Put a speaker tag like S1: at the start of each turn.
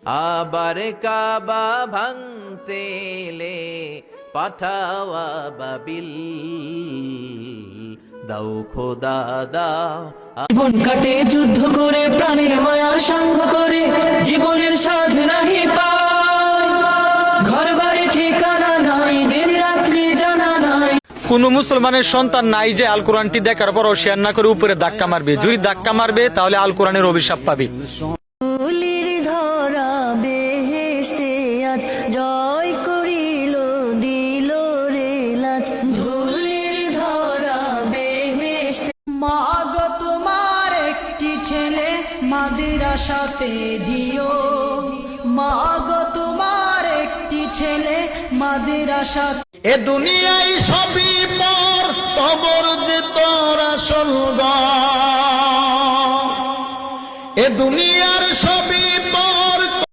S1: আবার কাবা ভাঙতে এলে পাঠাওয়া বাবিল, দাও খোদা দাও।
S2: জীবন কাটে যুদ্ধ করে, প্রাণের মায়া সাঙ্গ করে, জীবনের স্বাদ নাহি পায়, ঘর বাড়ি ঠিকানা নাই, দিন রাত্রি জানা নাই।
S3: কোন মুসলমানের সন্তান নাই যে আল কোরআনটি দেখার পরও শেয়ার না করে উপরে ধাক্কা মারবে। যদি ধাক্কা মারবে তাহলে আল কোরআনের অভিশাপ পাবে।
S4: ধুলির ধরা বেহেশতে আজ জয় করিল, দিল রে লাজ। ধুলির ধরা বেহেশতে।
S2: মা গো তোমার একটি ছেলে মাদ্রাসাতে দিও, মা গো তোমার একটি ছেলে মাদ্রাসাতে।
S5: এ দুনিয়ায় সবই পর, কবর যে তোর আসল ঘর। এ দুনিয়ার সব